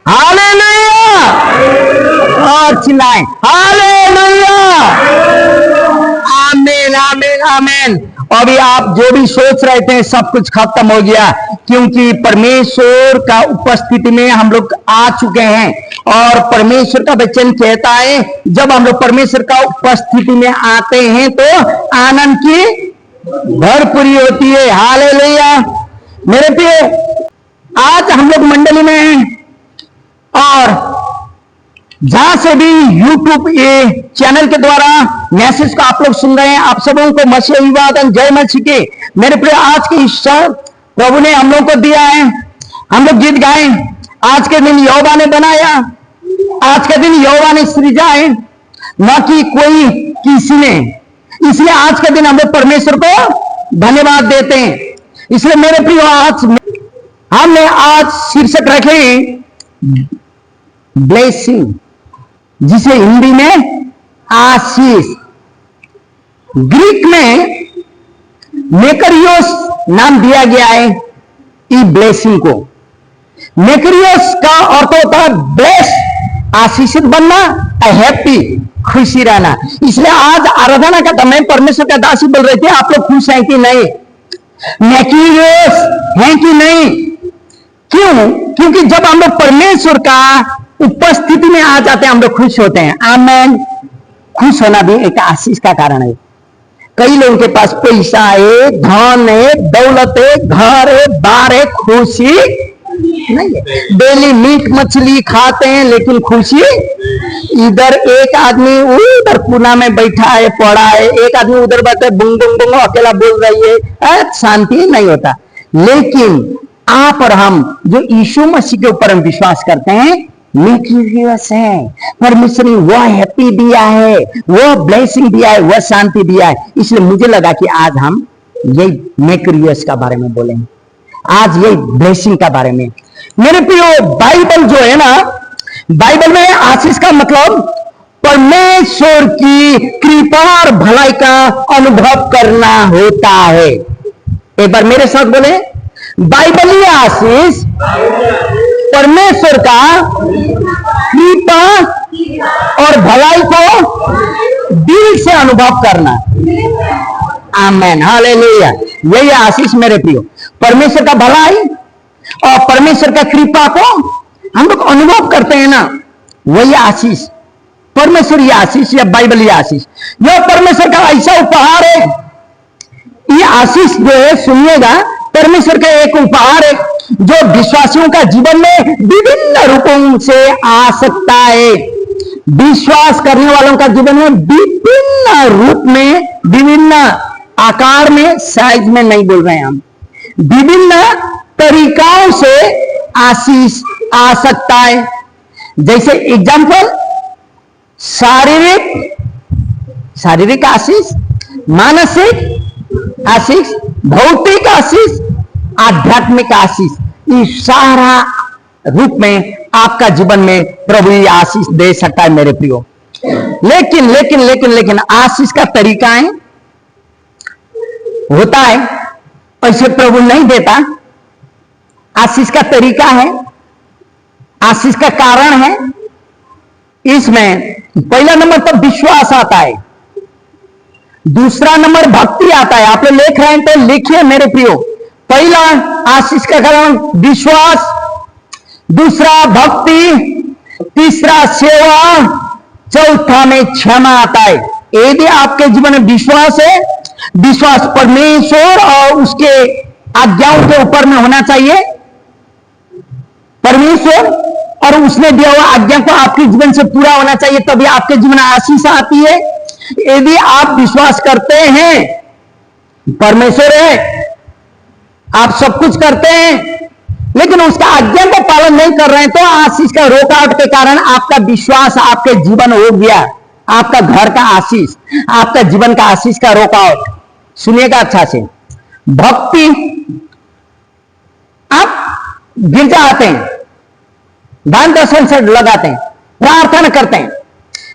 Hallelujah. और चिल्लाएं hallelujah. आमीन आमीन आमीन। अभी आप जो भी सोच रहे थे सब कुछ खत्म हो गया, क्योंकि परमेश्वर का उपस्थिति में हम लोग आ चुके हैं। और परमेश्वर का वचन कहता है जब हम लोग परमेश्वर का उपस्थिति में आते हैं तो आनंद की भरपूरी होती है। हालेलुया। मेरे प्रिय, आज हम लोग मंडली में हैं और जहां से भी यूट्यूब ये चैनल के द्वारा मैसेज को आप लोग सुन रहे हैं, आप सबों को मसीह अभिवादन, जय मसीह के। मेरे प्रिय, आज की इच्छा प्रभु ने हम लोग को दिया है, हम लोग गीत गाए। आज के दिन यहोवा ने बनाया, आज के दिन यहोवा ने सृजा है, न कि कोई किसी ने। इसलिए आज के दिन हम लोग परमेश्वर को धन्यवाद देते हैं। इसलिए मेरे प्रिय, आज हमने आज शीर्षक रखे ब्लेसिंग, जिसे हिंदी में आशीष, ग्रीक में मेकरियोस नाम दिया गया है ई ब्लेसिंग को। मेकरियोस का अर्थ होता है ब्लेस, आशीषित बनना, हैप्पी, खुशी रहना। इसलिए आज आराधना का समय परमेश्वर का दासी बोल रहे थे, आप लोग खुश हैं कि नहीं, मेकरियोस हैं कि नहीं। क्यों? क्योंकि जब हम लोग परमेश्वर का उपस्थिति में आ जाते हैं हम लोग खुश होते हैं। आमेन। खुश होना भी एक आशीष का कारण है। कई लोगों के पास पैसा है, धन है, दौलत है, घर है, बार है, खुशी नहीं है। डेली मीट मछली खाते हैं लेकिन खुशी, इधर एक आदमी उधर पुना में बैठा है, पड़ा है, एक आदमी उधर बैठे बुंग बुंग बुंग अकेला बोल रही है, शांति नहीं होता। लेकिन आप और हम जो यीशु मसीह के ऊपर हम विश्वास करते हैं, मेकरियोस है, परमेश्वर ने वह हैप्पी दिया है, वह ब्लेसिंग दिया है, वह शांति दिया है। इसलिए मुझे लगा कि आज हम यही मेकरियोस का बारे में बोलेंगे, आज यही ब्लेसिंग का बारे में। मेरे प्रियो, बाइबल जो है ना, बाइबल में आशीष का मतलब परमेश्वर की कृपा और भलाई का अनुभव करना होता है। एक बार मेरे साथ बोले, बाइबलीय आशीष परमेश्वर का कृपा और भलाई को दिल से अनुभव करना। आमेन, हालेलुया। यही आशीष मेरे प्रियो, परमेश्वर का भलाई और परमेश्वर का कृपा को हम लोग अनुभव करते हैं ना, वही आशीष परमेश्वरीय आशीष या बाइबलीय आशीष। यह परमेश्वर का ऐसा उपहार है। ये आशीष जो है, सुनिएगा, परमेश्वर का एक उपहार है जो विश्वासियों का जीवन में विभिन्न रूपों से आ सकता है। विश्वास करने वालों का जीवन में विभिन्न रूप में, विभिन्न आकार में, साइज में नहीं बोल रहे हैं हम, विभिन्न तरीकाओं से आशीष आ सकता है। जैसे एग्जाम्पल, शारीरिक आशीष, मानसिक आशीष, भौतिक आशीष, आध्यात्मिक आशीष, इस सारा रूप में आपका जीवन में प्रभु ये आशीष दे सकता है मेरे प्रियो। लेकिन लेकिन लेकिन लेकिन आशीष का तरीका है, होता है, ऐसे प्रभु नहीं देता। आशीष का तरीका है, आशीष का कारण है। इसमें पहला नंबर पर विश्वास आता है, दूसरा नंबर भक्ति आता है। आप लोग लिख रहे हैं तो लिखिए मेरे प्रियो। पहला आशीष का कारण विश्वास, दूसरा भक्ति, तीसरा सेवा, चौथा में क्षमा आता है। यदि आपके जीवन में विश्वास है, विश्वास परमेश्वर और उसके आज्ञाओं के ऊपर में होना चाहिए। परमेश्वर और उसने दिया हुआ आज्ञा को आपके जीवन से पूरा होना चाहिए, तभी आपके जीवन में आशीष आती है। यदि आप विश्वास करते हैं परमेश्वर है, आप सब कुछ करते हैं, लेकिन उसका आज्ञा का पालन नहीं कर रहे हैं, तो आशीष का रोकावट के कारण आपका विश्वास आपके जीवन हो गया, आपका घर का आशीष, आपका जीवन का आशीष का रोकावट। सुनिएगा अच्छा से, भक्ति, आप गिरजा आते हैं, दान दर्शन से लगाते हैं, प्रार्थना करते हैं,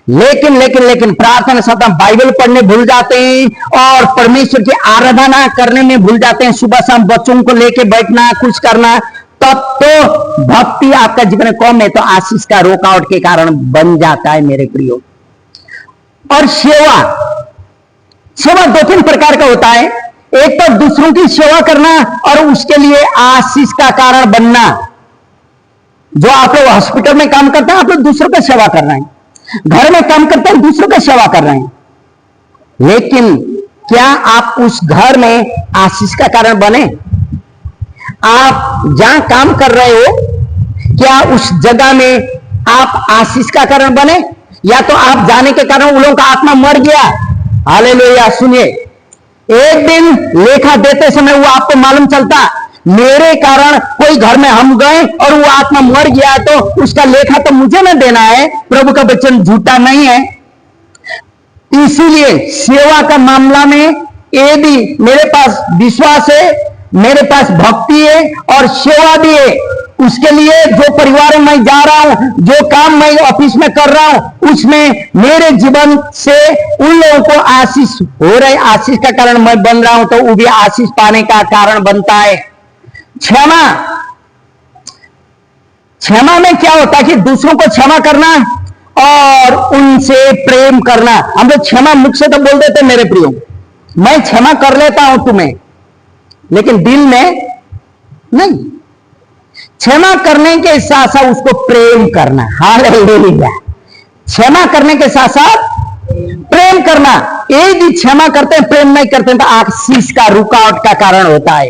लेकिन लेकिन लेकिन प्रार्थना साथ बाइबल पढ़ने भूल जाते हैं और परमेश्वर की आराधना करने में भूल जाते हैं। सुबह शाम बच्चों को लेके बैठना, कुछ करना, तब तो भक्ति आपका जीवन में कम है तो आशीष का रोकावट के कारण बन जाता है मेरे प्रियो। और सेवा, सेवा दो तीन प्रकार का होता है। एक तो दूसरों की सेवा करना और उसके लिए आशीष का कारण बनना। जो आप लोग हॉस्पिटल में काम करते हैं, आप लोग दूसरों का सेवा कर रहे हैं, घर में काम करते हैं, दूसरों का सेवा कर रहे हैं, लेकिन क्या आप उस घर में आशीष का कारण बने? आप जहां काम कर रहे हो, क्या उस जगह में आप आशीष का कारण बने? या तो आप जाने के कारण उन लोगों का आत्मा मर गया। हालेलुया। सुनिए, एक दिन लेखा देते समय वो आपको मालूम चलता, मेरे कारण कोई घर में हम गए और वो आत्मा मर गया, तो उसका लेखा तो मुझे ना देना है। प्रभु का वचन झूठा नहीं है। इसीलिए सेवा का मामला में यदि मेरे पास विश्वास है, मेरे पास भक्ति है और सेवा भी है, उसके लिए जो परिवार में मैं जा रहा हूं, जो काम मैं ऑफिस में कर रहा हूं, उसमें मेरे जीवन से उन लोगों को आशीष हो रही, आशीष का कारण मैं बन रहा हूं, तो वो भी आशीष पाने का कारण बनता है। क्षमा, क्षमा में क्या होता है कि दूसरों को क्षमा करना और उनसे प्रेम करना। हम लोग क्षमा मुख से तो बोल देते मेरे प्रियो, मैं क्षमा कर लेता हूं तुम्हें, लेकिन दिल में नहीं। क्षमा करने के साथ साथ उसको प्रेम करना। हालेलुया। क्षमा करने के साथ साथ प्रेम करना। यदि क्षमा करते हैं, प्रेम नहीं करते हैं, तो आशीष का रुकावट का कारण होता है।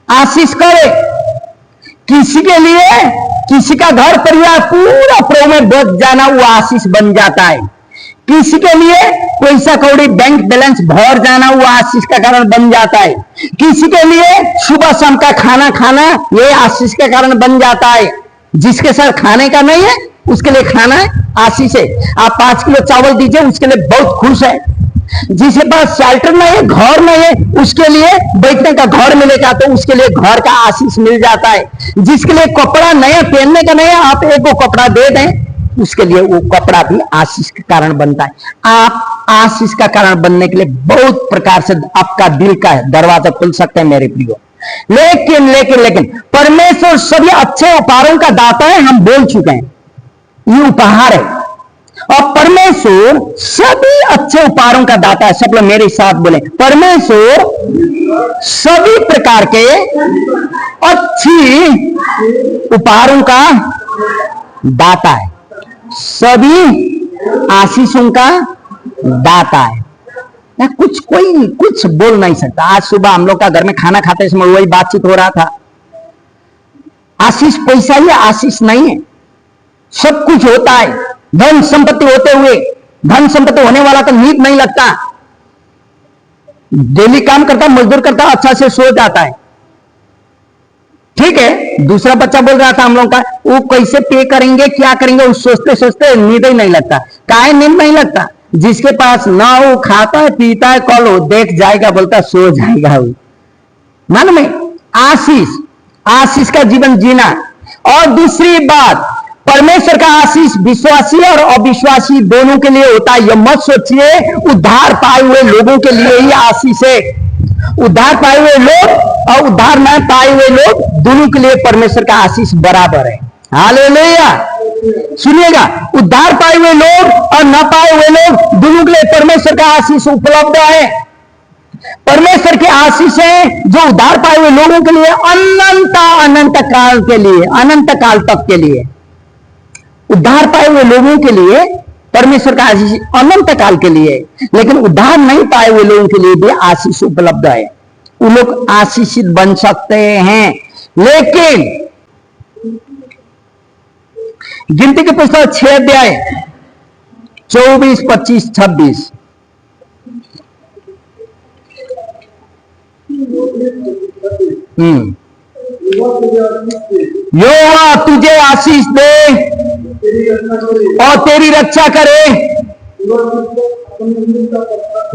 आशीष करे किसी के लिए, किसी का घर परिवार पूरा प्रभु में बच जाना, वो आशीष बन जाता है। किसी के लिए पैसा कौड़ी बैंक बैलेंस भर जाना, वो आशीष का कारण बन जाता है। किसी के लिए सुबह शाम का खाना खाना, ये आशीष का कारण बन जाता है। जिसके साथ खाने का नहीं है, उसके लिए खाना है, आशीष है। आप 5 किलो चावल दीजिए, उसके लिए बहुत खुश है। जिसके पास शेल्टर नहीं है, घर नहीं है, उसके लिए बैठने का घर मिलेगा, तो उसके लिए घर का आशीष मिल जाता है। जिसके लिए कपड़ा नया पहनने का नहीं है, आप एक को कपड़ा दे दें, उसके लिए वो कपड़ा भी आशीष का कारण बनता है। आप आशीष का कारण बनने के लिए बहुत प्रकार से आपका दिल का दरवाजा खुल सकता है मेरे प्रियो। लेकिन लेकिन लेकिन परमेश्वर सभी अच्छे उपहारों का दाता है, हम बोल चुके हैं, ये उपहार है। और परमेश्वर सभी अच्छे उपहारों का दाता है। सब लोग मेरे साथ बोले, परमेश्वर सभी प्रकार के अच्छी उपहारों का दाता है, सभी आशीषों का दाता है। कुछ कोई कुछ बोल नहीं सकता। आज सुबह हम लोग का घर में खाना खाते समय वही बातचीत हो रहा था। आशीष पैसा ही आशीष नहीं है, सब कुछ होता है। धन संपत्ति होते हुए, धन संपत्ति होने वाला तो नींद नहीं लगता, डेली काम करता, मजदूर करता, अच्छा से सो जाता है। ठीक है, दूसरा बच्चा बोल रहा था हम लोग का, वो कैसे पे करेंगे, क्या करेंगे, उस सोचते सोचते नींद ही नहीं लगता। काहे नींद नहीं लगता? जिसके पास ना हो, खाता है पीता है, कल हो देख जाएगा, बोलता सो जाएगा। वो मालूम है, आशीष, आशीष का जीवन जीना। और दूसरी बात, परमेश्वर का आशीष विश्वासी और अविश्वासी दोनों के लिए होता है। यह मत सोचिए उद्धार पाए हुए लोगों के लिए ही आशीष है। उद्धार पाए हुए लोग और उद्धार न पाए हुए लोग दोनों के लिए परमेश्वर का आशीष बराबर है। हालेलुया। सुनिएगा, उद्धार पाए हुए लोग और न पाए हुए लोग दोनों के लिए परमेश्वर का आशीष उपलब्ध है। परमेश्वर के आशीष है जो उद्धार पाए हुए लोगों के लिए अनंत काल के लिए, अनंत काल तक के लिए। उद्धार पाए हुए लोगों के लिए परमेश्वर का आशीष अनंत काल के लिए, लेकिन उद्धार नहीं पाए हुए लोगों के लिए भी आशीष उपलब्ध है। वो लोग आशीषित बन सकते हैं। लेकिन गिनती के पुस्तक 6 अध्याय 24, 25, 26 यहोवा तुझे आशीष दे और तेरी रक्षा करे।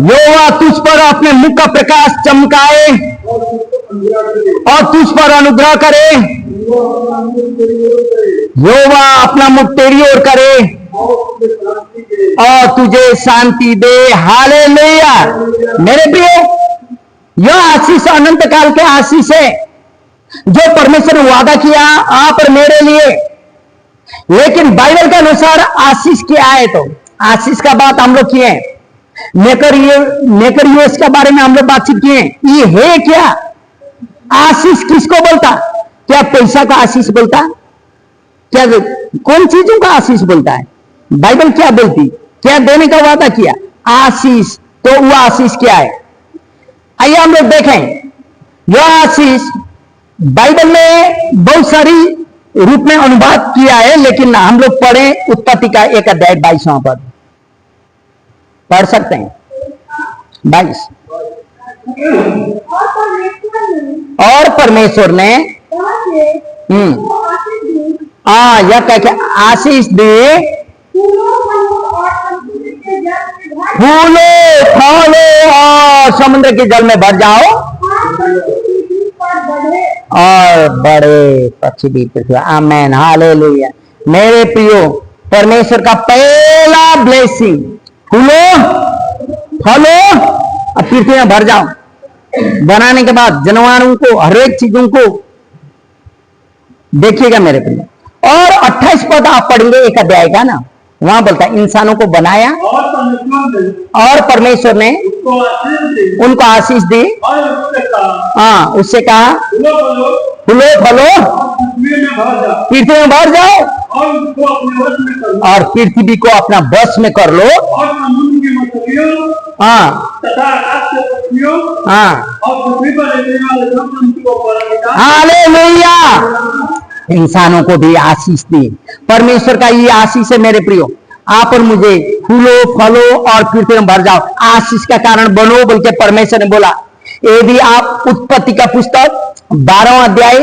यहोवा तुझ पर अपने मुख का प्रकाश चमकाए और तुझ पर अनुग्रह करे। यहोवा अपना मुख तेरी ओर करे और तुझे शांति दे। हालेलुया। मेरे प्रियो, यह आशीष अनंत काल के आशीष है। जो परमेश्वर ने वादा किया आप और मेरे लिए। लेकिन बाइबल के अनुसार आशीष क्या है? तो आशीष का बात हम लोग किए, मेकर यूएस के बारे में हम लोग बातचीत किए। ये है क्या? आशीष किसको बोलता? क्या पैसा का आशीष बोलता? क्या कौन चीजों का आशीष बोलता है? बाइबल क्या बोलती? क्या देने का वादा किया? आशीष। तो वो आशीष क्या है? आइए हम लोग देखें। यह आशीष बाइबल में बहुत सारी रूप में अनुवाद किया है, लेकिन हम लोग पढ़े उत्पत्ति का 1 अध्याय 22वां पद, पढ़ सकते हैं 22। और परमेश्वर ने यह कह के आशीष दे, फूलो फलो और समुद्र के जल में भर जाओ और बड़े पक्षी भी पृथ्वी। आमेन, हालेलुया। मेरे प्रियो, परमेश्वर का पहला ब्लेसिंग, फूलो फलो और पृथ्वी में भर जाओ। बनाने के बाद जानवरों को, हर एक चीजों को देखिएगा मेरे प्रियो। और 28 पद आप पढ़ेंगे 1 अध्याय का ना, वहां बोलता है इंसानों को बनाया और परमेश्वर ने उनको आशीष दी। हाँ, उससे कहा फूलो फलो पृथ्वी में भर जाओ और पृथ्वी को अपना वश में कर लो। हाँ हाँ, हालेलुया। इंसानों को भी आशीष दी। परमेश्वर का ये आशीष है मेरे प्रियो, आप और मुझे। फूलो फलो और पृथ्वी में भर जाओ, आशीष का कारण बनो बोल के परमेश्वर ने बोला। यदि आप उत्पत्ति का पुस्तक 12वां अध्याय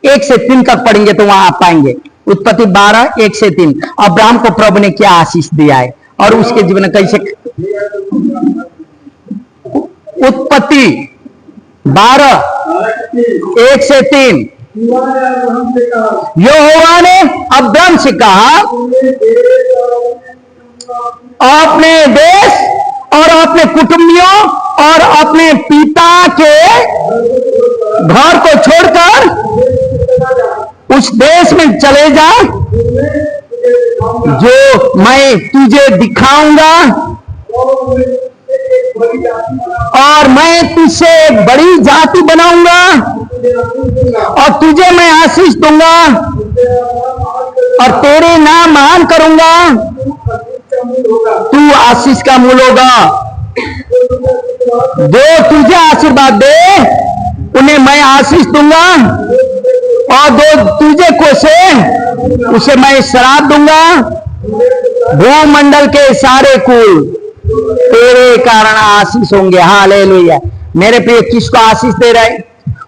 1 से 3 तक पढ़ेंगे तो वहां आप पाएंगे। उत्पत्ति 12 1 से 3 अब्राहम को प्रभु ने क्या आशीष दिया है और उसके जीवन में कैसे। उत्पत्ति 12 1 से 3 यहोवा ने अब्राहम से कहा, अपने देश और अपने कुटुंबियों और अपने पिता के घर को छोड़कर उस देश में चले जा जो मैं तुझे दिखाऊंगा और मैं तुझसे बड़ी जाति बनाऊंगा और तुझे मैं आशीष दूंगा और तेरे नाम महान करूंगा, तू आशीष का मूल होगा। जो तुझे आशीर्वाद दे उन्हें मैं आशीष दूंगा और जो तुझे कोसे उसे मैं श्राप दूंगा। भूमंडल के सारे कुल तेरे कारण आशीष होंगे। हालेलुया। मेरे प्रिय, किसको आशीष दे रहे?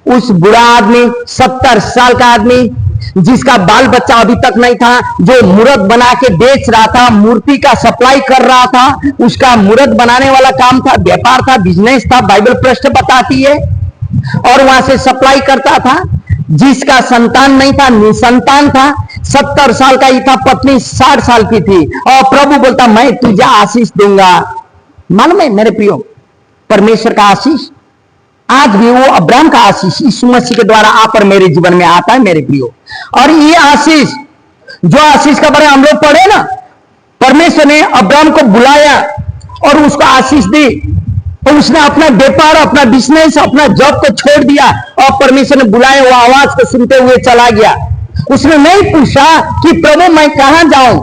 उस बुरा आदमी, 70 साल का आदमी जिसका बाल बच्चा अभी तक नहीं था, जो मूर्त बना के बेच रहा था, मूर्ति का सप्लाई कर रहा था, उसका मूर्त बनाने वाला काम था, व्यापार था, बिजनेस था, बाइबल पृष्ठ बताती है, और वहां से सप्लाई करता था। जिसका संतान नहीं था, निसंतान था, 70 साल का ही था, पत्नी 60 साल की थी, और प्रभु बोलता मैं तुझे आशीष दूंगा। मालूम है मेरे प्रियो, परमेश्वर का आशीष आज भी वो अब्राहम का आशीष यीशु मसीह के द्वारा आप और मेरे जीवन में आता है मेरे प्रियो। और ये आशीष, जो आशीष का बारे हम लोग पढ़े ना, परमेश्वर ने अब्राहम को बुलाया और उसको आशीष दी, तो उसने अपना व्यापार, अपना बिजनेस, अपना जॉब को छोड़ दिया और परमेश्वर ने बुलाया, वो आवाज को सुनते हुए चला गया। उसने नहीं पूछा कि प्रभु मैं कहां जाऊं,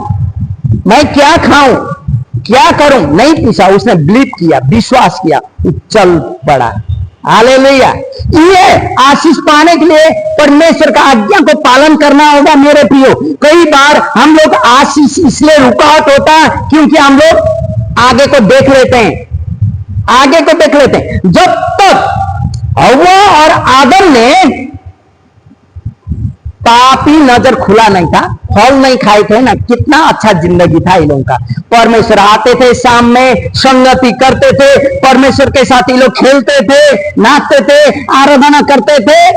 मैं क्या खाऊं, क्या करूं, नहीं पूछा। उसने बिलीव किया, विश्वास किया, चल पड़ा। हालेलुया। ये आशीष पाने के लिए परमेश्वर का आज्ञा को पालन करना होगा मेरे प्रियो। कई बार हम लोग आशीष इसलिए रुकावट होता है क्योंकि हम लोग आगे को देख लेते हैं, आगे को देख लेते हैं। जब तक हव्वा और आदम ने पापी नजर खुला नहीं था, फल नहीं खाए थे ना, कितना अच्छा जिंदगी था इन लोगों का। परमेश्वर आते थे, शाम में संगति करते थे, परमेश्वर के साथ ये लोग खेलते थे, नाचते थे, आराधना करते थे।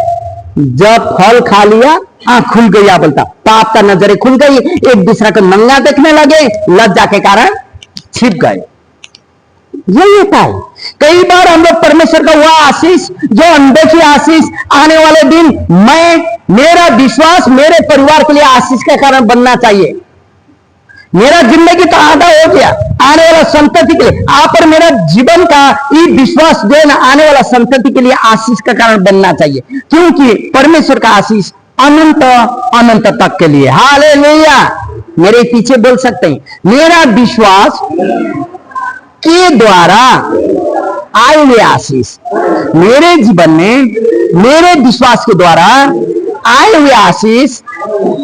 जब फल खा लिया, आंख खुल गई, आ बोलता पाप का नजरें खुल गई, एक दूसरे को नंगा देखने लगे, लज्जा के कारण छिप गए। यही होता है। कई बार हम लोग परमेश्वर का वह आशीष, जो अनदेखी आशीष, आने वाले दिन मेरा विश्वास मेरे परिवार के लिए आशीष का कारण बनना चाहिए। मेरा जिंदगी तो आधा हो गया, आने वाला संतति के लिए आप और मेरा जीवन का ये विश्वास जो है ना, आने वाला संतति के लिए आशीष का कारण बनना चाहिए, क्योंकि परमेश्वर का आशीष अनंत अनंत तक के लिए। हालेलुया। मेरे पीछे बोल सकते हैं, मेरा विश्वास के द्वारा आए हुए आशीष, मेरे जीवन में मेरे विश्वास के द्वारा आए हुए आशीष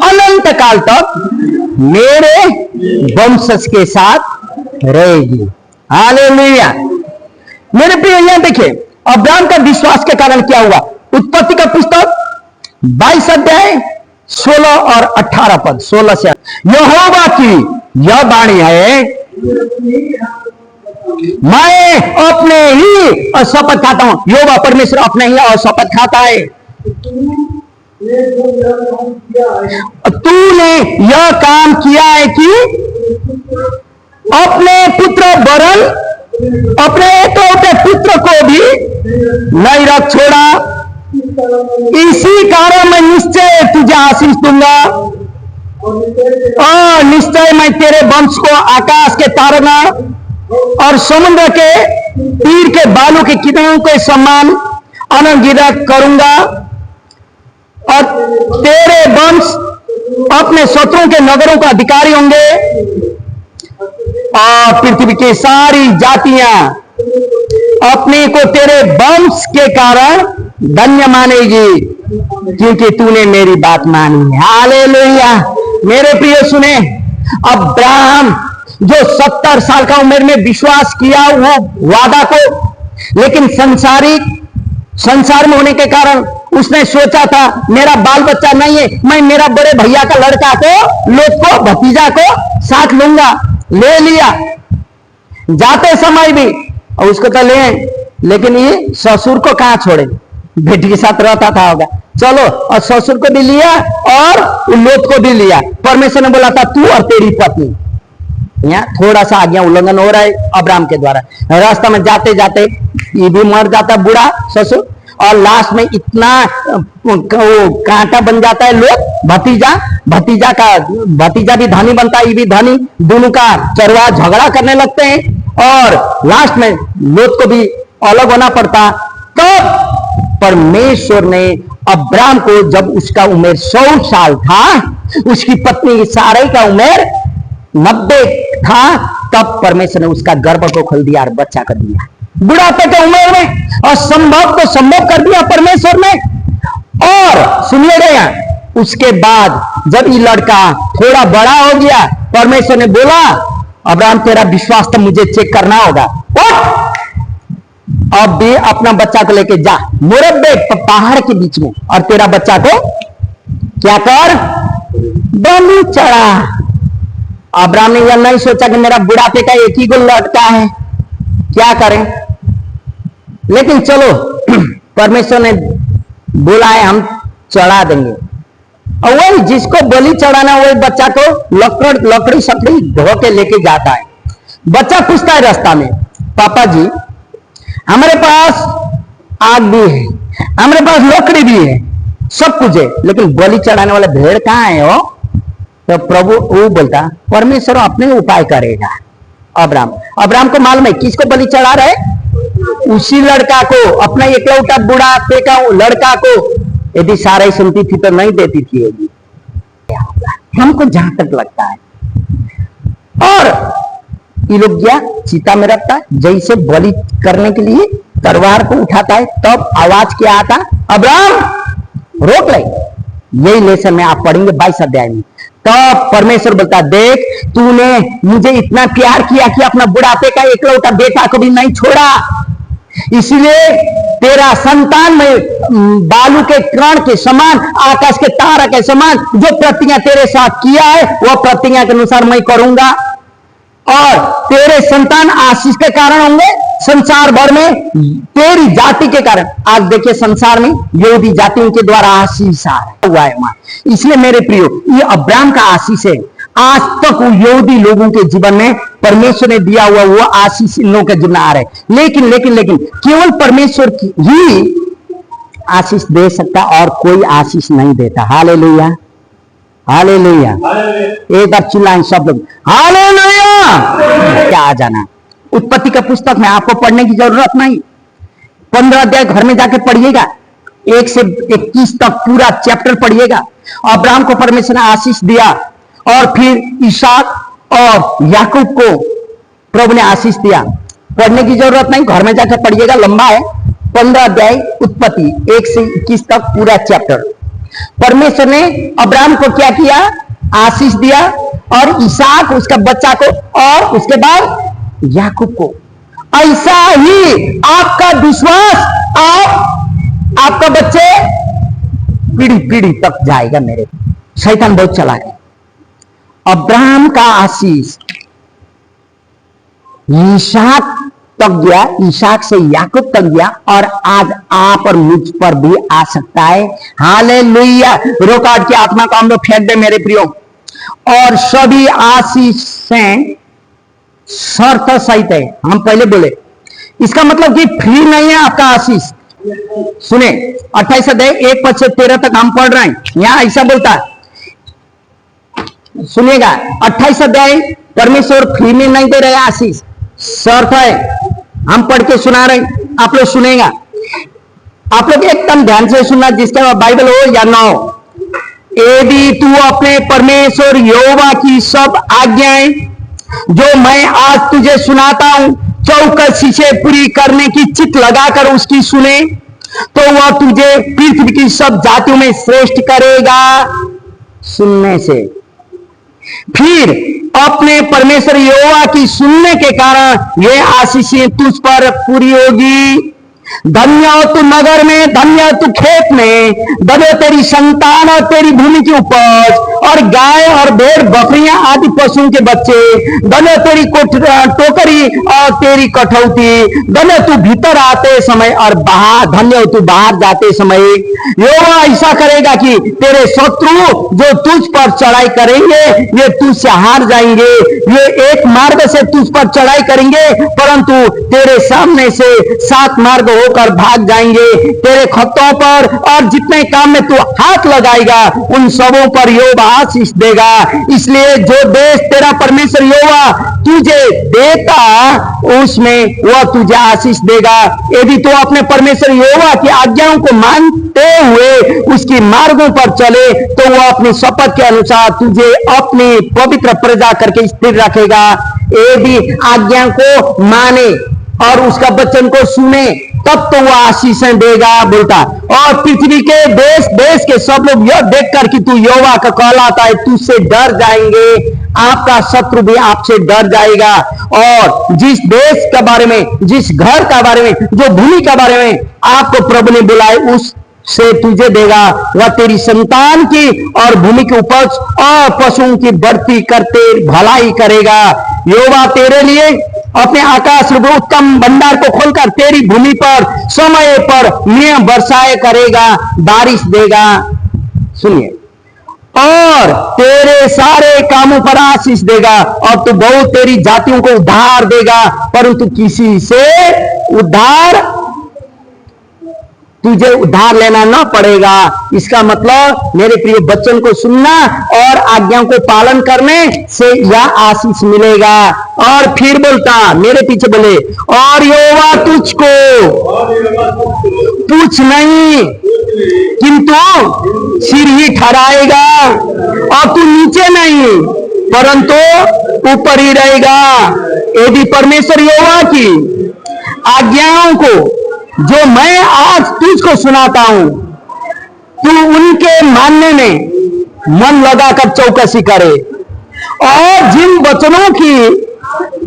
अनंत काल तक मेरे वंशज के साथ रहेगी। हालेलुया। मेरे प्रिय, यहां देखिए अब्राहम का विश्वास के कारण क्या हुआ। उत्पत्ति का पुस्तक 22 अध्याय 16 और 18 पद। 16 से, यहोवा की यह वाणी है, मैं अपने ही शपथ खाता हूं। यहोवा परमेश्वर अपने ही और शपथ खाता है, तूने यह काम किया है कि अपने पुत्र वरन अपने एकलौते पुत्र को भी नहीं रख छोड़ा। इसी कारण मैं निश्चय तुझे आशीष दूंगा और निश्चय मैं तेरे वंश को आकाश के तारना और समुद्र के तीर के बालू के किरणों के समान अनगिनत करूंगा, और तेरे वंश अपने शत्रुओं के नगरों का अधिकारी होंगे और पृथ्वी की सारी जातियां अपने को तेरे वंश के कारण धन्य मानेगी, क्योंकि तूने मेरी बात मानी है। हालेलुया। मेरे प्रिय सुने, अब्राहम जो 70 साल का उम्र में विश्वास किया वो वादा को, लेकिन संसार में होने के कारण उसने सोचा था मेरा बाल बच्चा नहीं है, मैं मेरा बड़े भैया का लड़का को, लोट को, भतीजा को साथ लूंगा। ले लिया जाते समय भी, और उसको तो ले, लेकिन ये ससुर को कहां छोड़े, बेटी के साथ रहता था होगा, चलो, और ससुर को भी लिया और लोट को भी लिया। परमेश्वर ने बोला था तू और तेरी पत्नी। यहाँ थोड़ा सा आज्ञा उल्लंघन हो रहा है अब्राहम के द्वारा। रास्ता में जाते जाते ये भी मर जाता बूढ़ा ससुर, और लास्ट में इतना कांटा बन जाता है लोग, भतीजा भी धनी बनता है, ये भी धनी, दोनों का चरवा झगड़ा करने लगते हैं, और लास्ट में लोग को भी अलग होना पड़ता। तब परमेश्वर ने अब्राहम को, जब उसका उम्र 100 साल था, उसकी पत्नी सारै का उम्र 90 था, तब परमेश्वर ने उसका गर्भ को खोल दिया और बच्चा कर दिया बुढ़ापे के उम्र में, और संभव को संभव कर दिया परमेश्वर ने। और सुनिएगा, उसके बाद जब ये लड़का थोड़ा बड़ा हो गया, परमेश्वर ने बोला अब्राहम तेरा विश्वास तो मुझे चेक करना होगा, अब भी अपना बच्चा को लेके जा मुरब्बे पहाड़ के बीच में, और तेरा बच्चा को क्या कर, बलि चढ़ा। अब्राहम ने यह नहीं सोचा कि मेरा बुढ़ापे का एक ही गो लड़का है, क्या करें, लेकिन चलो परमेश्वर ने बोला है हम चढ़ा देंगे। और वही जिसको बलि चढ़ाना वही बच्चा को लकड़ी सकड़ी धो के लेके जाता है। बच्चा पूछता है रास्ता में, पापा जी हमारे पास आग भी है, हमारे पास लकड़ी भी है, सब कुछ है, लेकिन बलि चढ़ाने वाले भेड़ कहाँ है हो? तो प्रभु वो बोलता परमेश्वर अपने उपाय करेगा। अब्राहम को मालूम है किसको बलि चढ़ा रहे, उसी लड़का को, अपना एकलौता बुढ़ापे का लड़का को। यदि सारा ही सुनती थी तो नहीं देती थी होगी, हमको जहां तक लगता है। और ये लोग क्या चिता में रखता है, जैसे बलि करने के लिए तलवार को उठाता है, तब आवाज क्या आता, अब्राहम रोक ले। यही लेसन में आप पढ़ेंगे 22 अध्याय में। तब परमेश्वर बोलता देख तूने मुझे इतना प्यार किया कि अपना बुढ़ापे का एकलौता बेटा को भी नहीं छोड़ा, इसलिए तेरा संतान में बालू के कण के समान, आकाश के तारा के समान जो प्रतिज्ञा तेरे साथ किया है वह प्रतिज्ञा के अनुसार मैं करूंगा, और तेरे संतान आशीष के कारण होंगे संसार भर में, तेरी जाति के कारण। आज देखिए संसार में यहूदी जातियों के द्वारा आशीष हुआ है वहां। इसलिए मेरे प्रियो ये अब्राहम का आशीष है। आज तक वो यहूदी लोगों के जीवन में परमेश्वर ने दिया हुआ वो आशीष इन लोगों के जीवन आ रहे हैं। लेकिन लेकिन लेकिन केवल परमेश्वर ही आशीष दे सकता और कोई आशीष नहीं देता। Hallelujah, hallelujah. एक बार चिल्लाएं सब लोग, हालेलुया। क्या आ जाना। उत्पत्ति का पुस्तक में आपको पढ़ने की जरूरत नहीं, 15 अध्याय घर में जाकर पढ़िएगा, 1 से 21 तक पूरा चैप्टर पढ़िएगा। अब्राहम को परमेश्वर ने आशीष दिया और फिर इसहाक और याकूब को प्रभु ने आशीष दिया। पढ़ने की जरूरत नहीं, घर में जाकर पढ़िएगा, लंबा है, 15 अध्याय उत्पत्ति 1 से 21 तक पूरा चैप्टर। परमेश्वर ने अब्राहम को क्या किया? आशीष दिया, और इसहाक उसका बच्चा को, और उसके बाद याकूब को। ऐसा ही आपका विश्वास आपका बच्चे पीढ़ी पीढ़ी तक जाएगा। मेरे शैतान बहुत चला है। अब्राहम का आशीष इसहाक तक गया, इसहाक से याकूब तक गया, और आज आप और मुझ पर भी आ सकता है। हालेलुया। रोकाट की आत्मा को हम लोग फेंक दे मेरे प्रियो। और सभी आशीषें शर्त सहित है। हम पहले बोले, इसका मतलब कि फ्री नहीं है आपका आशीष। सुने 28 अध्याय 1 से 13 तक हम पढ़ रहे हैं, यहां ऐसा बोलता है, सुनिएगा। 28 अध्याय परमेश्वर फ्री में नहीं दे रहे आशीष, शर्त है। हम पढ़ के सुना रहे, आप लोग सुनेगा। आप लोग एकदम ध्यान से सुनना, जिसका बाइबल हो या ना हो। यदि तू अपने परमेश्वर यहोवा की सब आज्ञाएं जो मैं आज तुझे सुनाता हूं चौकसी से पूरी करने की चित लगाकर उसकी सुने, तो वह तुझे पृथ्वी की सब जातियों में श्रेष्ठ करेगा। सुनने से फिर अपने परमेश्वर यहोवा की सुनने के कारण ये आशीषें तुझ पर पूरी होगी। धन्य हो तू नगर में, धन्य हो तू खेत में, धन्य तेरी संतान और तेरी भूमि की उपज, और गाय और भेड़ बकरियां आदि पशुओं के बच्चे, धन्य तेरी टोकरी और तेरी कठौती, धन्य तू भीतर आते समय और बाहर, धन्य हो तू बाहर जाते समय। यहोवा ऐसा करेगा कि तेरे शत्रु जो तुझ पर चढ़ाई करेंगे ये तुझसे हार जाएंगे। ये एक मार्ग से तुझ पर चढ़ाई करेंगे, परंतु तेरे सामने से 7 मार्ग होकर भाग जाएंगे। तेरे खतों पर और जितने काम में तू हाथ लगाएगा उन सबों पर यहोवा आशीष देगा। इसलिए जो देश तेरा परमेश्वर यहोवा तुझे देता उसमें वह तुझे आशीष देगा, यदि तू अपने परमेश्वर यहोवा की आज्ञाओं को मानते हुए उसकी मार्गों पर चले, तो वह अपनी शपथ के अनुसार तुझे अपनी पवित्र प्रजा करके स्थिर रखेगा। यदि आज्ञा को माने और उसका वचन को सुने, तब तो वह आशीषें देगा, बोलता। और पृथ्वी के देश देश के सब लोग यह देखकर कि तू यहोवा का कहलाता है तुझसे डर जाएंगे। आपका शत्रु भी आपसे डर जाएगा। और जिस देश के बारे में, जिस घर का बारे में, जो भूमि के बारे में आपको प्रभु ने बुलाए उस से तुझे देगा, वह तेरी संतान की और भूमि की उपज और पशुओं की बढ़ती करते भलाई करेगा। यहोवा तेरे लिए अपने आकाश उत्तम भंडार को खोलकर तेरी भूमि पर समय पर नियम बरसाए करेगा, बारिश देगा। सुनिए, और तेरे सारे कामों पर आशीष देगा, और तू बहुत तेरी जातियों को उद्धार देगा, परंतु किसी से उद्धार तुझे उद्धार लेना ना पड़ेगा। इसका मतलब मेरे प्रिय बच्चों को सुनना और आज्ञाओं को पालन करने से यह आशीष मिलेगा। और फिर बोलता, मेरे पीछे बोले, और यहोवा तुझको पूछ नहीं किंतु सिर ही ठहराएगा, और तू नीचे नहीं परंतु ऊपर ही रहेगा। यदि परमेश्वर यहोवा की आज्ञाओं को जो मैं आज तुझको सुनाता हूं तू उनके मानने में मन लगाकर चौकसी करे, और जिन वचनों की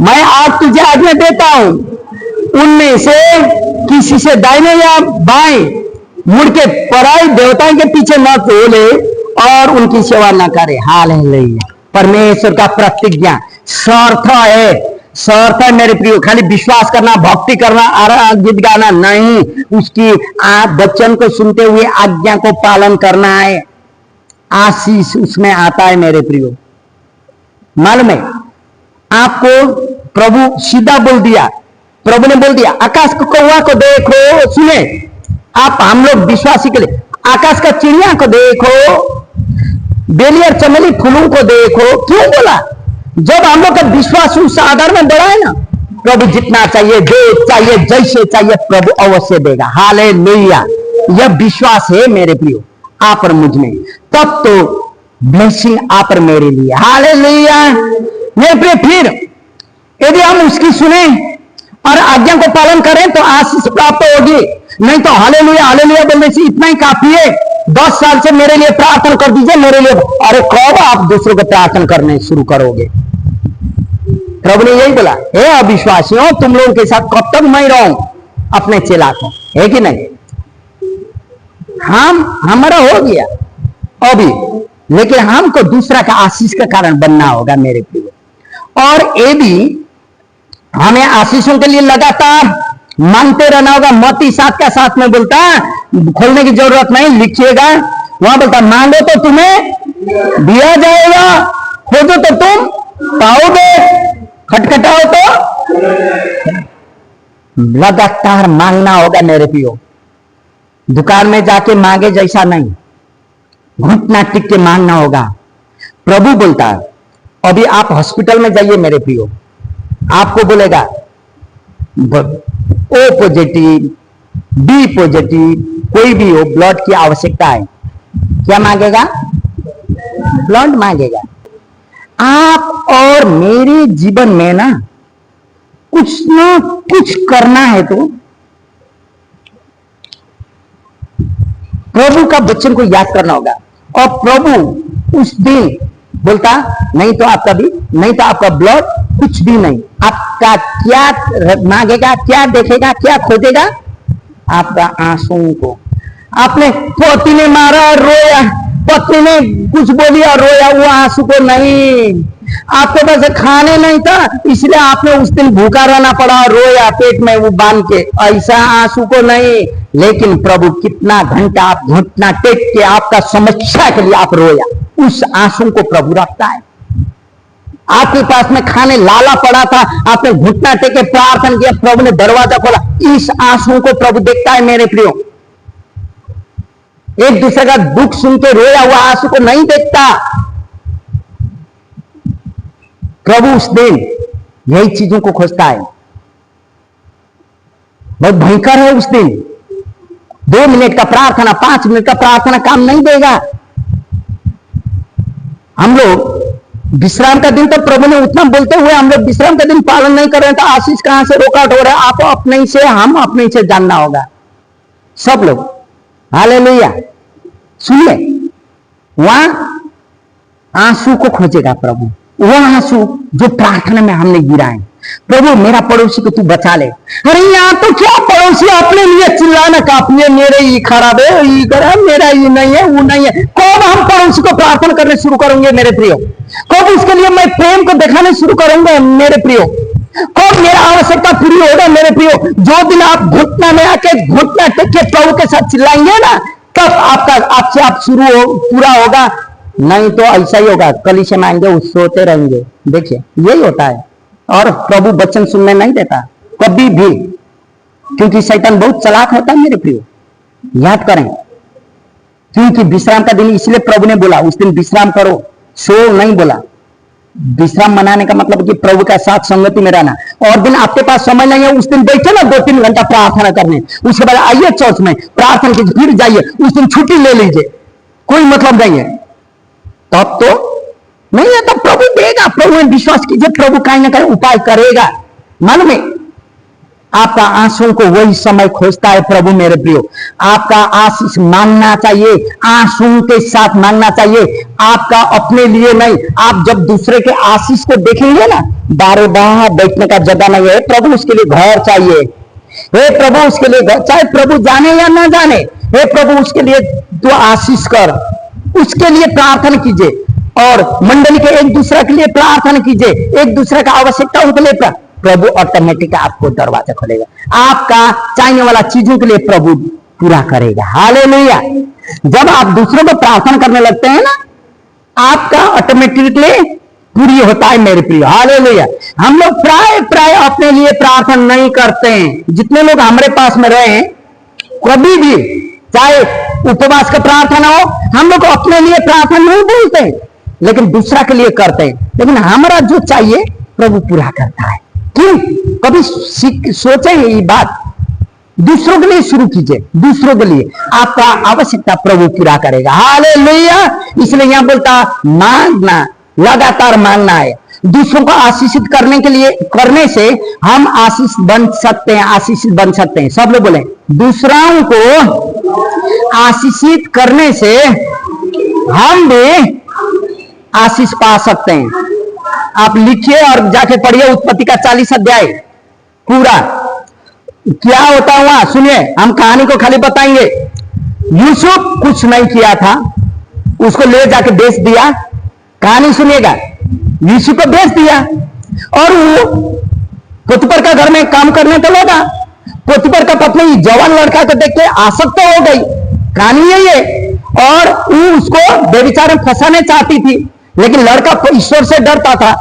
मैं आज तुझे आज्ञा देता हूं उनमें से किसी से दाहिने या बाएं मुड़ के पराई देवताओं के पीछे न चले और उनकी सेवा न करे। हालेलुया। परमेश्वर का प्रतिज्ञा शर्त है, शर्त है मेरे प्रियो। खाली विश्वास करना, भक्ति करना, गीत गाना नहीं, उसकी आप वचन को सुनते हुए आज्ञा को पालन करना है। आशीष उसमें आता है मेरे प्रियो। मालूम है आपको, प्रभु सीधा बोल दिया, प्रभु ने बोल दिया आकाश को कौवा को देखो, सुने आप हम लोग विश्वासी के लिए, आकाश का चिड़िया को देखो, बेली और चमेली फूलों को देखो। क्यों बोला? जब हम लोग का विश्वास उस आधार में बढ़ा है ना, प्रभु जितना चाहिए, जो चाहिए, जैसे चाहिए प्रभु अवश्य देगा। हालेलुया, यह विश्वास है मेरे प्रियो आप और मुझ में, तब तो ब्लेसिंग आप और मेरे लिए। हालेलुया मेरे प्रियो, फिर यदि हम उसकी सुने और आज्ञा को पालन करें तो आशीष प्राप्त होगी, नहीं तो हालेलुया हालेलुया बोलने से इतना ही काफी है। 10 साल से मेरे लिए प्रार्थना कर दीजिए, मेरे लिए, अरे कब आप दूसरों को प्रार्थना करने शुरू करोगे? प्रभु ने यही बोला, हे अविश्वासियों, तुम लोगों के साथ कब तक मैं रहूं अपने चेला को, है कि नहीं? हमारा हो गया अभी, लेकिन हमको दूसरा का आशीष का कारण बनना होगा मेरे प्रिय। और ये भी हमें आशीषों के लिए लगातार मांगते रहना होगा। मत्ती 7 का 7 में बोलता, खोलने की जरूरत नहीं, लिखिएगा, वहां बोलता मांगो तो तुम्हें दिया जाएगा, खोजो तो तुम पाओगे, खटखटाओ तो। लगातार मांगना होगा मेरे प्रियो, दुकान में जाके मांगे जैसा नहीं, घुटना टिक के मांगना होगा। प्रभु बोलता है, अभी आप हॉस्पिटल में जाइए मेरे प्रियो, आपको बोलेगा ओ पॉजिटिव, बी पॉजिटिव, कोई भी हो, ब्लड की आवश्यकता है, क्या मांगेगा? ब्लड मांगेगा। आप और मेरे जीवन में ना कुछ करना है तो प्रभु का वचन को याद करना होगा। और प्रभु उस दिन बोलता, नहीं तो आपका भी, नहीं तो आपका ब्लड, कुछ भी नहीं, आपका क्या मांगेगा, क्या देखेगा, क्या खोजेगा? आपका आंसू को। आपने पति ने मारा, रोया, पत्नी ने कुछ बोली और रोया, वो आंसू को नहीं। आपके पास खाने नहीं था, इसलिए आपने उस दिन भूखा रहना पड़ा, रोया पेट में वो बांध के, ऐसा आंसू को नहीं। लेकिन प्रभु कितना घंटा आप घुटना टेक के आपका समस्या के लिए आप रोया, उस आंसू को प्रभु रखता है। आपके पास में खाने लाला पड़ा था, आपने घुटना टेक के प्रार्थना किया, प्रभु ने दरवाजा खोला, इस आंसू को प्रभु देखता है मेरे प्रियो। एक दूसरे का दुख सुन के रोया हुआ आंसू को नहीं देखता प्रभु। उस दिन यही चीजों को खोजता है। बहुत भयंकर है उस दिन। 2 मिनट का प्रार्थना, 5 मिनट का प्रार्थना काम नहीं देगा। हम लोग विश्राम का दिन, तो प्रभु ने उतना बोलते हुए हम लोग विश्राम का दिन पालन नहीं कर रहे हैं, तो आशीष कहां से रोकावट हो रहा है? आपको अपने से, हम अपने से जानना होगा सब लोग। हालेलुया। सुनिए, वहां आंसू को खोजेगा प्रभु, वह आंसू जो प्रार्थना में हमने गिराए। प्रभु मेरा पड़ोसी को तू बचा ले। अरे यहाँ तो क्या पड़ोसी अपने लिए चिल्लाना काफी है, मेरे ये खराब है, ये खराब, मेरा ये नहीं है, वो नहीं है। कब हम पड़ोसी को प्रार्थना करने शुरू करेंगे मेरे प्रियो? कब उसके लिए मैं प्रेम को दिखाने शुरू करूंगा मेरे प्रियो? कब मेरा आवश्यकता पूरी होगा मेरे प्रियो? जो दिन आप घुटना में आके घुटना टेक के प्रभु के साथ चिल्लाएंगे ना, तब आपका आपसे आप पूरा होगा। नहीं तो ऐसा ही होगा, कल से मांगे उस सोते रहेंगे। देखिए यही होता है। और प्रभु वचन सुनने नहीं देता कभी भी, क्योंकि शैतान बहुत चालाक होता है मेरे प्रियो, याद करें। क्योंकि विश्राम का दिन इसलिए प्रभु ने बोला उस दिन विश्राम करो, सो नहीं बोला। विश्राम मनाने का मतलब कि प्रभु का साथ संगति में रहना। और दिन आपके पास समय नहीं है, उस दिन बैठे ना 2-3 घंटा प्रार्थना करने, उसके बाद आइए चर्च में प्रार्थना कीजिए, फिर जाइए, उस दिन छुट्टी ले लीजिए, कोई मतलब नहीं है। तब तो नहीं है, तो प्रभु देगा। प्रभु में विश्वास कीजिए, प्रभु कहीं ना कहीं उपाय करेगा। मन में आपका आंसू को वही समय खोजता है प्रभु मेरे प्रियो। आपका आशीष मांगना चाहिए, आंसू के साथ मांगना चाहिए, आपका अपने लिए नहीं। आप जब दूसरे के आशीष को देखेंगे ना, बारे बार बैठने का जगह नहीं है। प्रभु उसके लिए घर चाहिए, हे प्रभु उसके लिए घर, चाहे प्रभु जाने या ना जाने, हे प्रभु उसके लिए तू आशीष कर, उसके लिए प्रार्थना कीजिए। और मंडली के एक दूसरे के लिए प्रार्थना कीजिए, एक दूसरे का आवश्यकता उनके लिए प्रभु ऑटोमेटिक आपको दरवाजा खोलेगा, आपका चाहने वाला चीजों के लिए प्रभु पूरा करेगा। हालेलुया। जब आप दूसरों को प्रार्थना करने लगते हैं ना, आपका ऑटोमेटिकली पूरी होता है मेरे प्रिय। हालेलुया। हम लोग प्राय प्राय अपने लिए प्रार्थना नहीं करते हैं। जितने लोग हमारे पास में रहे कभी भी, चाहे उपवास का प्रार्थना हो, हम लोग अपने लिए प्रार्थना नहीं बोलते, लेकिन दूसरा के लिए करते हैं। लेकिन हमारा जो चाहिए प्रभु पूरा करता है। क्यों? कभी सोचे ये बात? दूसरों के लिए शुरू कीजिए, दूसरों के लिए आपका आवश्यकता प्रभु पूरा करेगा। हालेलुया। इसलिए यहां बोलता मांगना, लगातार मांगना है। दूसरों को आशीषित करने के लिए, करने से हम आशीष बन सकते हैं, आशीषित बन सकते हैं। सब लोग बोले, दूसरों को आशीषित करने से हम भी आशीष पा सकते हैं। आप लिखिए और जाके पढ़िए उत्पत्ति का 40 अध्याय पूरा। क्या होता हुआ सुनिए, हम कहानी को खाली बताएंगे। यूसुफ कुछ नहीं किया था, उसको ले जाके बेच दिया। कहानी सुनिएगा, यूसुफ को बेच दिया और वो पोतीफर का घर में काम करने तो लगा। पोतीफर का पत्नी जवान लड़का को देख के आसक्त हो गई। कहानी यही है। और वो उसको बेविचार में फंसाने चाहती थी, लेकिन लड़का ईश्वर से डरता था,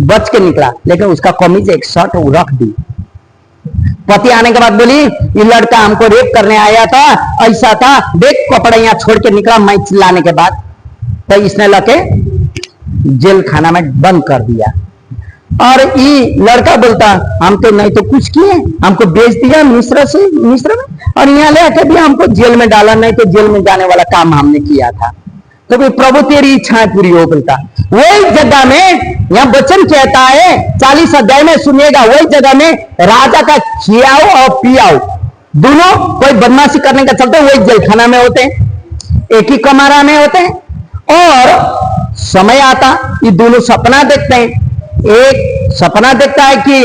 बच के निकला। लेकिन उसका कमीज एक शर्ट वो रख दी। पति आने के बाद बोली, ये लड़का हमको रेप करने आया था, ऐसा था, देख कपड़ा यहाँ छोड़ के निकला। मैं चिल्लाने के बाद तो इसने लगे जेल खाना में बंद कर दिया। और ये लड़का बोलता, हम तो नहीं तो कुछ किए, हमको बेच दिया मिस्र में, और यहाँ ले आके भी हमको जेल में डाला, नहीं तो जेल में जाने वाला काम हमने किया था। तो भी प्रभु तेरी इच्छाएं पूरी हो बोलता। वही जगह में यहां वचन कहता है 40 अध्याय में, सुनिएगा, वही जगह में राजा का खियाओ और पियाओ दोनों कोई बदमाशी करने का चलते वही जेलखाना में होते हैं, एक ही कमरा में होते हैं। और समय आता ये दोनों सपना देखते हैं। एक सपना देखता है कि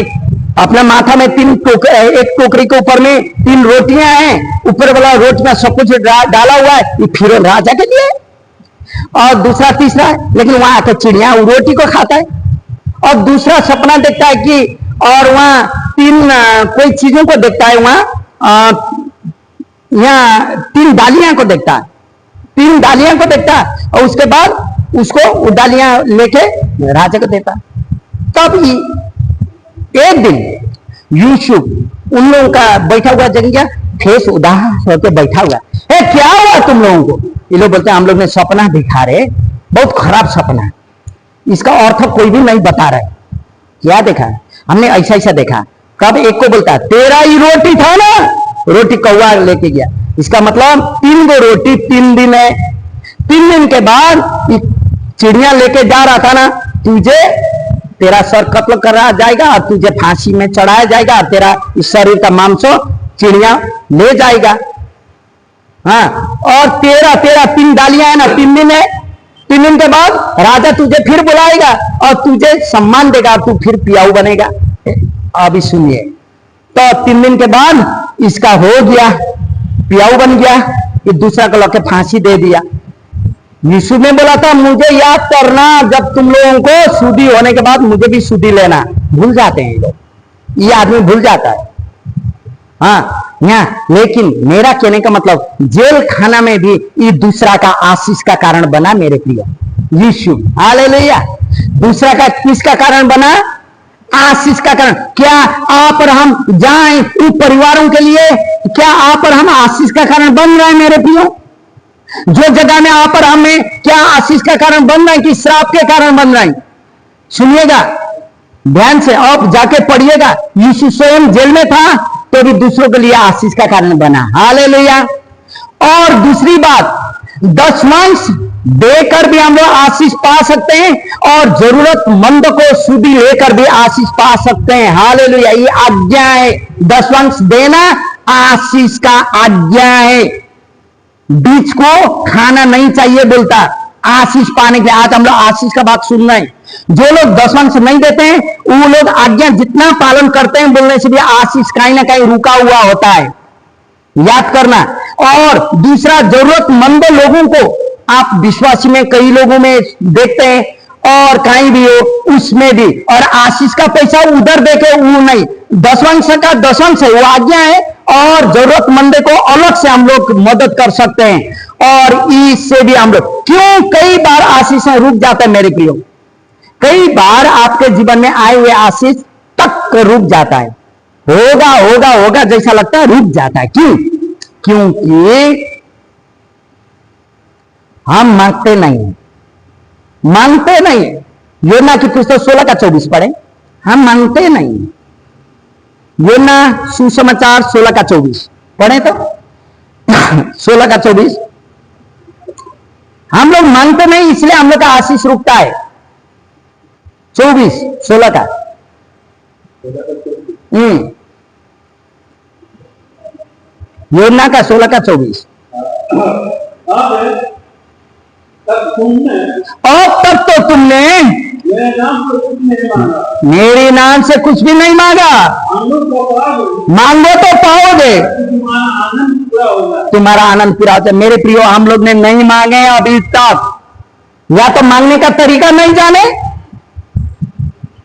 अपना माथा में एक टोकरी के ऊपर में 3 रोटियां हैं, ऊपर वाला रोटी में सब कुछ डाला हुआ है, ये फिर राजा के लिए। और दूसरा तीसरा है, लेकिन वहां आकर चिड़िया रोटी को खाता है। और दूसरा सपना देखता है कि, और वहां 3 कोई चीजों को देखता है, वहां यहाँ 3 डालियां को देखता है, 3 डालियां को देखता है। और उसके बाद उसको वो डालियां लेके राजा को देता। तब एक दिन यूसुफ उन लोगों का बैठा हुआ जगह फेस उदास होकर बैठा हुआ, क्या हुआ तुम लोगों को? ये लोग बोलते हैं हम लोग ने सपना दिखा रहे, बहुत खराब सपना, इसका अर्थ कोई भी नहीं बता रहे। क्या देखा? हमने ऐसा ऐसा देखा। कब एक को बोलता तेरा ही रोटी था ना, रोटी कौवा लेके गया। इसका मतलब 3 गो रोटी 3 दिन है। 3 दिन के बाद चिड़िया लेके जा रहा था ना, तुझे तेरा सर कत्ल करा जाएगा और तुझे फांसी में चढ़ाया जाएगा और तेरा इस शरीर का मांस चिड़िया ले जाएगा। हाँ, और तेरा 3 डालियां है ना, 3 दिन है। 3 दिन के बाद राजा तुझे फिर बुलाएगा और तुझे सम्मान देगा, तू फिर पियाऊ बनेगा। अभी सुनिए, तो 3 दिन के बाद इसका हो गया, पियाऊ बन गया। ये दूसरा को लगे फांसी दे दिया। यीशु ने बोला था मुझे याद करना जब तुम लोगों को शुद्धि होने के बाद मुझे भी शुद्धि लेना। भूल जाते हैं ये लोग, ये आदमी भूल जाता है। हाँ, यहाँ लेकिन मेरा कहने का मतलब जेल खाना में भी ये दूसरा का आशीष का कारण बना मेरे प्रिय यीशु। हालेलुया। दूसरा का किसका कारण बना? आशीष का कारण। क्या आप और हम जाएं उन परिवारों के लिए, क्या आप और हम आशीष का कारण बन रहे हैं मेरे प्रियो? जो जगह में आप और हमें क्या आशीष का कारण बन रहे हैं कि श्राप के कारण बन रहे हैं? सुनिएगा ध्यान से, आप जाके पढ़िएगा। यीशु स्वयं जेल में था तो भी दूसरों के लिए आशीष का कारण बना। हालेलुया। और दूसरी बात, दशमांश देकर भी हम लोग आशीष पा सकते हैं और जरूरतमंद को शुद्धि लेकर भी आशीष पा सकते हैं। हालेलुया। ये आज्ञा है, दशमांश देना आशीष का आज्ञा है। बीज को खाना नहीं चाहिए बोलता आशीष पाने के लिए। आज हम लोग आशीष का बात सुन रहे हैं। जो लोग दशमांश नहीं देते हैं वो लोग आज्ञा जितना पालन करते हैं बोलने से भी आशीष कहीं ना कहीं रुका हुआ होता है, याद करना। और दूसरा, जरूरतमंद लोगों को आप विश्वासी में कई लोगों में देखते हैं और कहीं भी हो उसमें भी, और आशीष का पैसा उधर देके वो नहीं, दशमांश का दशमांश है, वो आज्ञा है। और जरूरतमंद को अलग से हम लोग मदद कर सकते हैं और इससे भी हम लोग, क्यों कई बार आशीष रुक जाता है मेरे प्रियो? कई बार आपके जीवन में आए हुए आशीष तक रुक जाता है, होगा होगा होगा जैसा लगता है, रुक जाता है। क्यों? क्योंकि हम मांगते नहीं, मांगते नहीं। योना की पुस्तक 16 का 24 पढ़े, हम मांगते नहीं। योना सुसमाचार 16 का 24 पढ़े तो 16 का 24, हम लोग मांगते नहीं इसलिए हम लोग का आशीष रुकता है। 24 16 का योना का 16 का 24। और तब तो तुमने मेरे नाम से कुछ भी नहीं मांगा, मांगो तो पाओगे, तुम्हारा आनंद पूरा होता है। मेरे प्रियो, हम लोग ने नहीं मांगे अभी तक, या तो मांगने का तरीका नहीं जाने,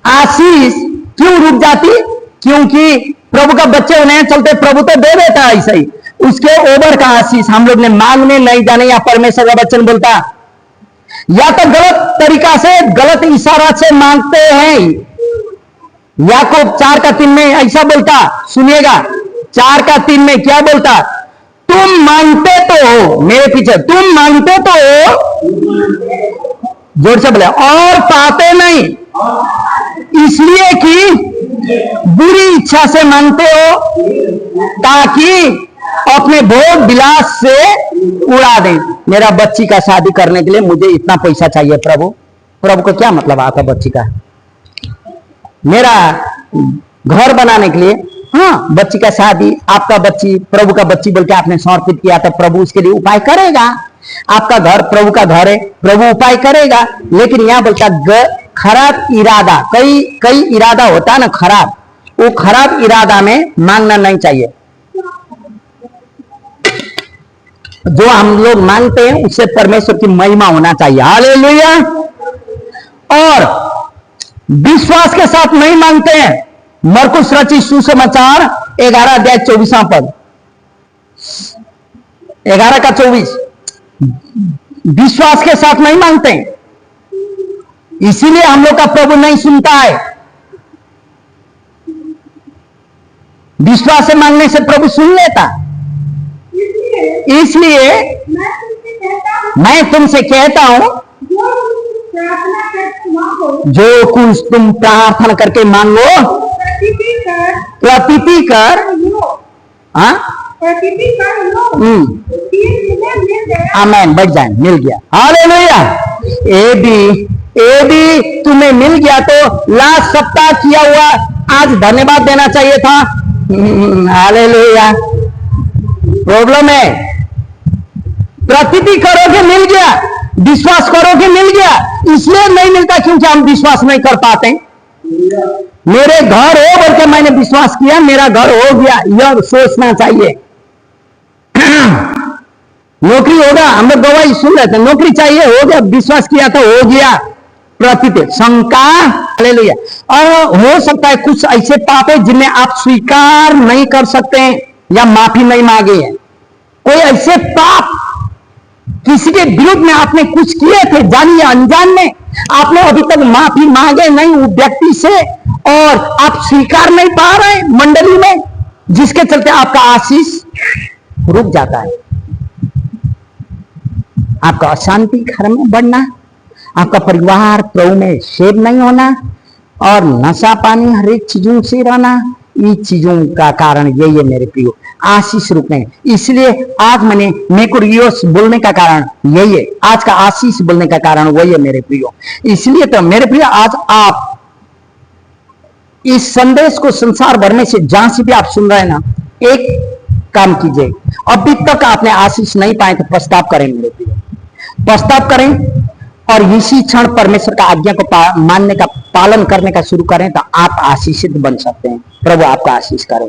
आशीष क्यों रुक जाती? क्योंकि प्रभु का बच्चे होने चलते प्रभु तो दे देता है ऐसा ही, उसके ओवर का आशीष हम लोग ने मांगने नहीं जाने, या परमेश्वर का वचन बोलता या तो गलत तरीका से गलत इशारा से मांगते हैं। याकूब 4 का 3 में ऐसा बोलता, सुनिएगा 4 का 3 में क्या बोलता? तुम मांगते तो हो, मेरे पीछे, तुम मांगते तो हो, जोर से बोले, और पाते नहीं, इसलिए कि बुरी इच्छा से मांगते हो ताकि अपने भोग विलास से उड़ा दें। मेरा बच्ची का शादी करने के लिए मुझे इतना पैसा चाहिए प्रभु। प्रभु को क्या मतलब आता बच्ची का? मेरा घर बनाने के लिए, हाँ, बच्ची का शादी, आपका बच्ची प्रभु का बच्ची बोल के आपने समर्पित किया तो प्रभु उसके लिए उपाय करेगा। आपका घर प्रभु का घर है, प्रभु उपाय करेगा। लेकिन यहां बोलता खराब इरादा, कई इरादा होता है ना खराब, वो खराब इरादा में मांगना नहीं चाहिए। जो हम लोग मांगते हैं उससे परमेश्वर की महिमा होना चाहिए। हालेलुया। और विश्वास के साथ नहीं मांगते हैं। मरकुस रचित सुसमाचार 11 अध्याय 24 पद, 11 का 24, विश्वास के साथ नहीं मांगते हैं, इसीलिए हम लोग का प्रभु नहीं सुनता है। विश्वास से मांगने से प्रभु सुन लेता। इसलिए मैं तुमसे कहता हूं, जो कुछ तुम प्रार्थना करके मांगो, प्रतीति कर, आमेन, बढ़ जाए, मिल गया। हालेलुया। ए भी तुम्हें मिल गया तो लास्ट सप्ताह किया हुआ आज धन्यवाद देना चाहिए था। हालेलुया। प्रॉब्लम है, प्रतीति करोगे मिल गया, विश्वास करोगे मिल गया, इसलिए नहीं मिलता क्योंकि हम विश्वास नहीं कर पाते। मेरे घर हो बोल के मैंने विश्वास किया, मेरा घर हो गया, यह सोचना चाहिए। नौकरी होगा, हम लोग गवाही सुन रहे थे, नौकरी चाहिए, हो गया, विश्वास किया तो हो गया। प्रतीति, शंका, हालेलुया। और हो सकता है कुछ ऐसे पाप है जिन्हें आप स्वीकार नहीं कर सकते हैं या माफी नहीं मांगे हैं। कोई ऐसे पाप किसी के विरुद्ध में आपने कुछ किए थे जानिए अनजान में, आपने अभी तक माफी मांगे नहीं उस व्यक्ति से, और आप स्वीकार नहीं पा रहे मंडली में, जिसके चलते आपका आशीष रुक जाता है। आपका अशांति घर में बढ़ना, आपका परिवार प्रभु में सेव नहीं होना, और नशा पानी हर एक चीजों से रहना, इन चीजों का कारण यही है मेरे प्रियो, आशीष रुकने। इसलिए आज मैंने मेकुरियोस बोलने का कारण यही है, आज का आशीष बोलने का कारण वही है मेरे प्रियो। इसलिए तो मेरे प्रियो, आज आप इस संदेश को संसार भर में से जहां से भी आप सुन रहे हैं ना, एक काम कीजिए, अभी तक आपने आशीष नहीं पाए तो पश्चाताप करें मेरे प्रियो, पश्चाताप करें, और इसी क्षण परमेश्वर का आज्ञा को मानने का, पालन करने का शुरू करें तो आप आशीषित बन सकते हैं। प्रभु आपका आशीष करें।